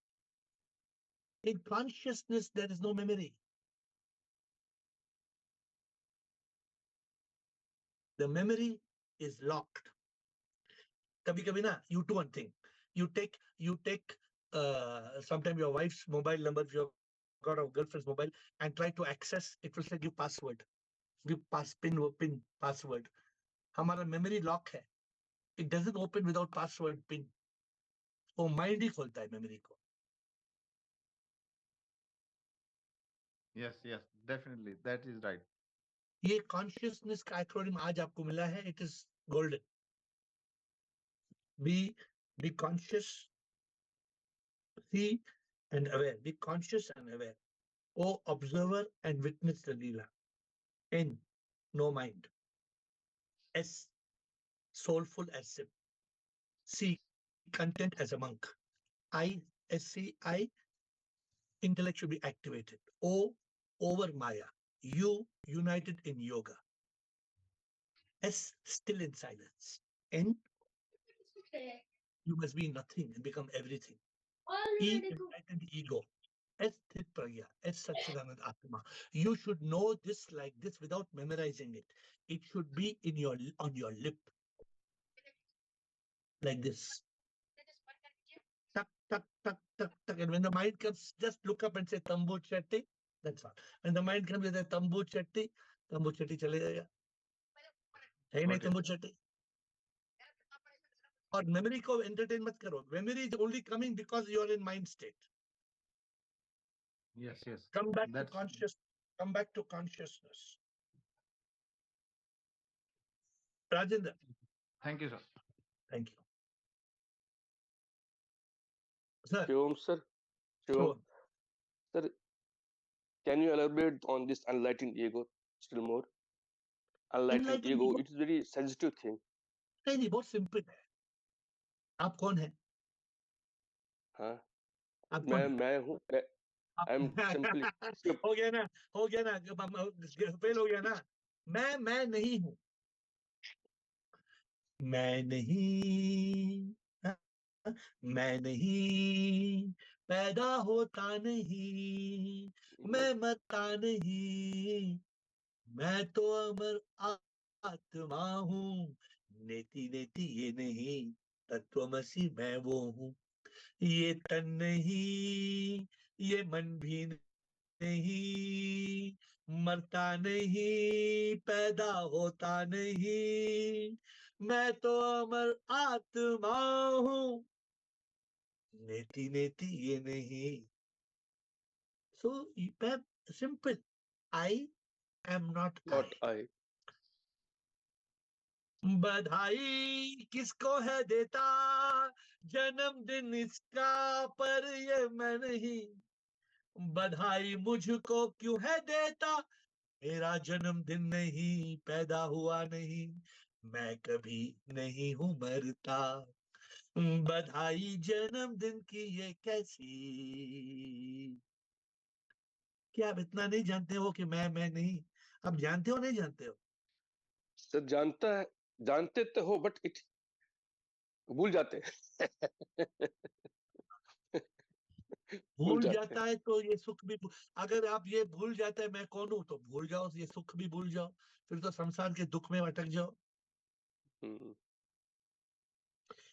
there is no memory. The memory is locked. Kabhi na, you do one thing. You take sometime your wife's mobile number, if you've got a girlfriend's mobile, and try to access, it will say give password. Give pin password. Hamara memory lock hai. It doesn't open without password pin. वो mind ही खोलता है memory को. Yes, definitely, that is right. ये consciousness का acronym आज आपको मिला है. It is golden. Be conscious, see and aware. Be conscious and aware. O observer and witness the Leela. N, no mind. S, soulful as sim. C, content as a monk. I, SCI, intellect should be activated. O, over Maya. U, united in yoga. S, still in silence. N, you must be nothing and become everything. E, enlightened ego. S, Sthit Pragya. S, Satchidanand Atma. You should know this like this without memorizing it. It should be on your lip. Like this. Tuck, tuck, tuck, tuck, tuck. And when the mind comes, just look up and say Tambu Chetty. That's all. When the mind comes with a Tambu Chetty chale jayega. है नहीं Tambu Chetty. और memory को entertain मत करो. Memory is only coming because you are in mind state. Yes. Come back to conscious. Come back to consciousness. Rajendra. Thank you, sir. Thank you. Sir, Shivam, sir. Shivam, sure. sir, can you elaborate on this enlightened ego still more? Enlightened Enlightened ego, ego? it is very sensitive thing. नहीं, बहुत simple है. आप कौन है? हाँ, आप कौन है? मैं हूँ. आप आई एम सिंपली शिव. हो गया ना, फेल हो गया ना. मैं नहीं हूँ. मैं नहीं, मैं नहीं, पैदा होता नहीं, मैं मरता नहीं, मैं तो अमर आत्मा हूँ. नेति नेति ये नहीं, तत्वमसि मैं वो हूँ. ये तन नहीं, ये मन भी नहीं, मरता नहीं, पैदा होता नहीं, मैं तो अमर आत्मा हूँ. नेति नेति ये नहीं. So simple. I am not I. Not I. बधाई किसको है देता, जन्मदिन इसका, पर ये मैं नहीं. बधाई मुझको क्यों है देता, मेरा जन्मदिन नहीं, पैदा हुआ नहीं, मैं कभी नहीं हूं मरता. बधाई जन्मदिन की ये कैसी. क्या आप इतना नहीं जानते हो कि मैं नहीं? आप जानते हो नहीं जानते हो? सर जानते तो हो, बट इट भूल जाते हैं. भूल जाता है तो ये सुख भी. अगर आप ये भूल जाते हैं मैं कौन हूं, तो भूल जाओ, ये सुख भी भूल जाओ, फिर तो संसार के दुख में अटक जाओ.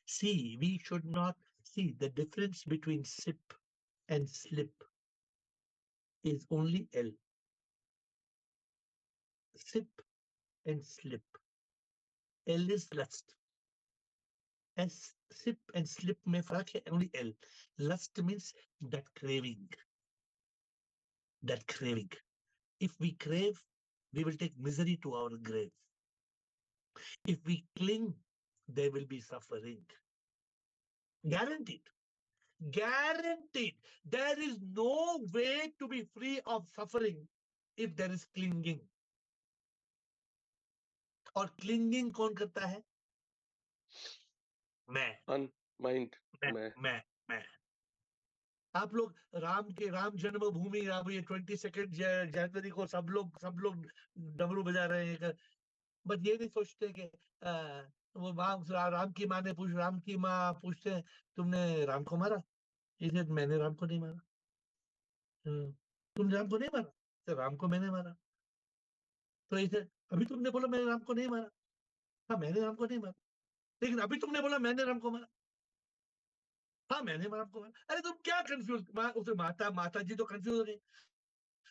See, we should not see the difference between sip and slip is only L. Sip and slip. L is lust. S, sip and slip में फर्क है, only L. Lust means that craving. That craving. If we crave, we will take misery to our grave. If we cling, there will be suffering. Guaranteed. Guaranteed. There is no way to be free of suffering if there is clinging. और clinging कौन करता है? मैं. Mind. मैं. आप लोग राम जन्मभूमि, अब ये 22 जनवरी को सब लोग डमरू बजा रहे हैं. बट ये नहीं सोचते कि वो राम की माँ पूछते हैं, तुमने राम को मारा? इसे मैंने राम को नहीं मारा. तुम राम को नहीं मारा? तो राम को मैंने मारा. तो इसे अभी तुमने बोला मैंने राम को नहीं मारा. हाँ, मैंने राम को नहीं मारा, लेकिन अभी तुमने बोला मैंने राम को मारा. हाँ, मैंने राम को मारा. अरे तुम क्या कंफ्यूज, उसे माता जी तो कंफ्यूज हो गई.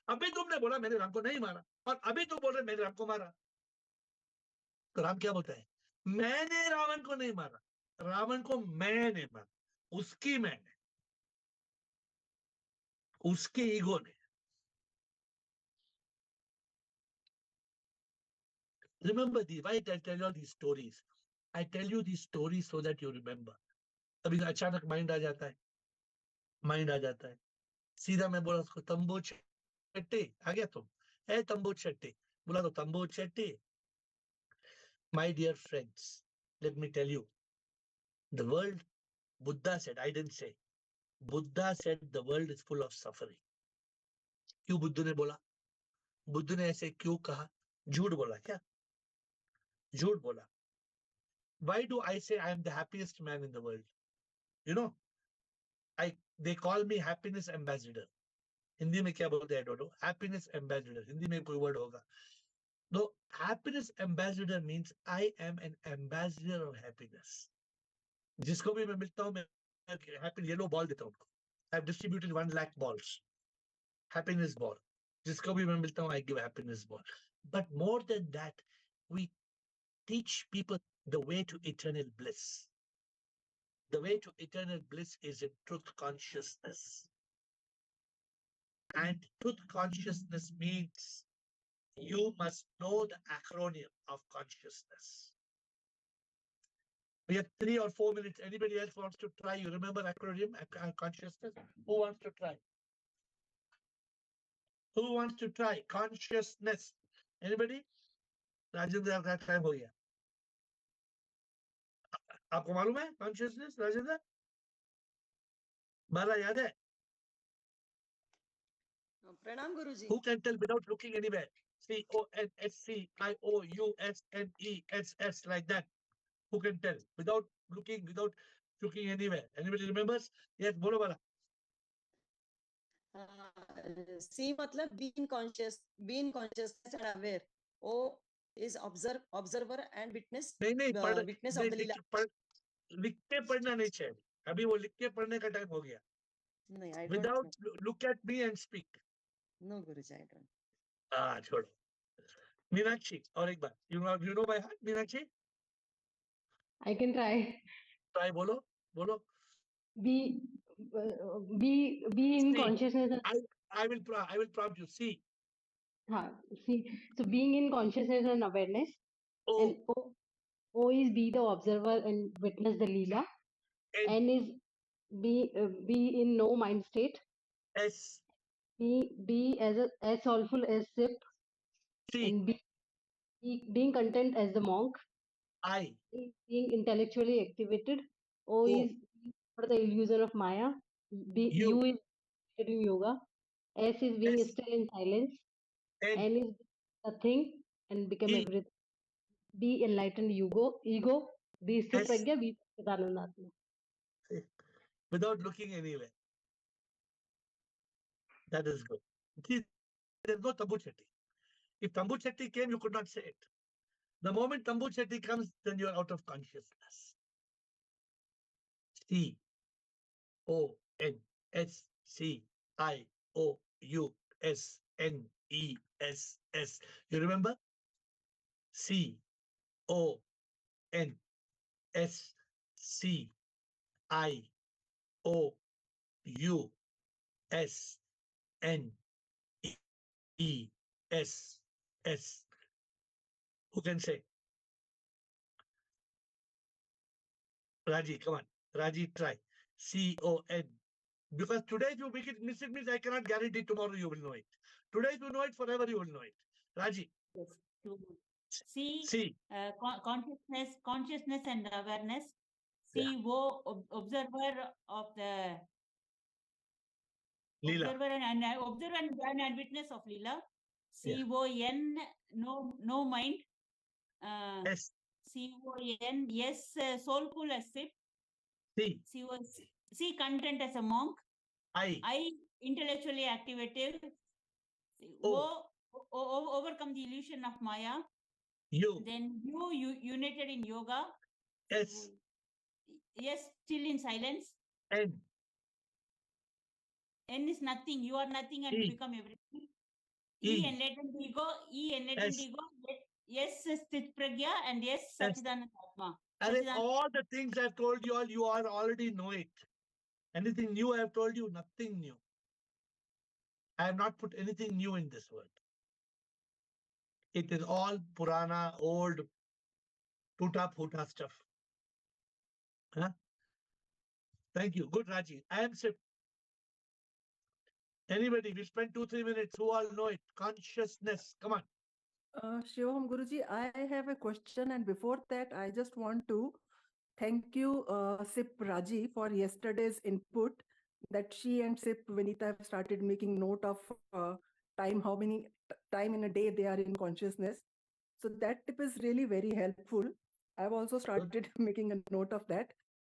अभी तुमने बोला मैंने राम को नहीं मारा, और अभी तुम बोल रहे मैंने राम को मारा. तो राम क्या बोलता है? मैंने रावण को नहीं मारा, रावण को मैंने मारा. उसकी मैंने, उसके ईगो ने. Remember why I tell you all these stories? I tell you these stories so that you remember. अभी अचानक माइंड आ जाता है, सीधा मैं बोला उसको तंबू चट्टी. आ गया तुम? है तंबू चट्टी. बोला तो तंबू चट्टी. My dear friends, let me tell you, the world, Buddha said, I didn't say, Buddha said the world is full of suffering. क्यों बुद्ध ने बोला? बुद्ध ने ऐसे क्यों कहा? झूठ बोला क्या? झूठ बोला. Why do I say I am the happiest man in the world? You know, they call me happiness ambassador. Hindi में क्या बोलते हैं? I don't know. Happiness ambassador. Hindi में कोई वर्ड होगा. No, happiness ambassador means I am an ambassador of happiness. जिसको भी मैं मिलता हूँ मैं happy yellow ball देता हूँ उनको. I've distributed 1 lakh balls. Happiness ball. जिसको भी मैं मिलता हूँ I give happiness ball. But more than that, we teach people the way to eternal bliss. The way to eternal bliss is in truth consciousness. And truth consciousness means you must know the acronym of consciousness. We have 3 or 4 minutes. Anybody else wants to try? You remember acronym, consciousness? Who wants to try? Who wants to try? Consciousness. Anybody? Rajendra का time हो गया. आपको मालूम है consciousness, Rajendra? बाला याद है? Pranam Guruji. Who can tell without looking anywhere? CONSCIOUSNESS like that. Who can tell without looking anywhere? Anybody remembers? Yes, bolo bala. See, matlab be in consciousness and aware. O is observer and witness. नहीं witness of the Leela. लिख के पढ़ना नहीं चाहिए. अभी वो लिख के पढ़ने का टाइम हो गया. No, I don't Without know. look at me and speak. No, Guruji, I don't. छोड़ो. मीनाक्षी और एक बार. You know by heart, Meenakshi? I can try. Try बोलो. Be in See, consciousness. I will prompt you. See. See. So being in consciousness and awareness. And O is be the observer and witness the Leela. N is be in no mind state. S. Be as soulful as Sip. C. And being content as the monk. I. Being intellectually activated. O is for the illusion of Maya. U is in yoga. S is being still in silence. N is nothing and become everything. Be enlightened ego. Be Sthit Pragya. Be Chidanandatma. Without looking anywhere. That is good. See, there's no Tambu Chetty. If Tambu Chetty came, you could not say it. The moment Tambu Chetty comes, then you are out of consciousness. CONSCIOUSNESS. You remember? CONSCIOUSNESS. Who can say? Raji, come on. Raji, try. CON. Because today if you make it miss, it means I cannot guarantee tomorrow you will know it. Today if you know it, forever you will know it. Raji. Yes. C. Consciousness and awareness. Observer of the Leela. Observer and witness of Leela. CON, no mind. S. CON, yes, soulful as Sip. C, content as a monk. I, intellectually activated. Overcome the illusion of Maya. Then you united in yoga. S. Yes, still in silence. N. N is nothing. You are nothing and become everything. Enlightened ego. Enlightened ego. Yes, Sthit Pragya, and yes, Satchidananda Atma. And all the things I've told you all, you all already know it. Anything new I have told you, nothing new. I have not put anything new in this word. It is all Purana, old, puta stuff. Huh? Thank you. Good, Raji. I am Sip. Anybody, we spent 2-3 minutes. Who all know it? Consciousness. Come on. Shivam Guruji, I have a question, and before that, I just want to thank you, Sip Raji, for yesterday's input that she and Sip Vinita have started making note of time, how many time in a day they are in consciousness. So that tip is really very helpful. I've also started making a note of that.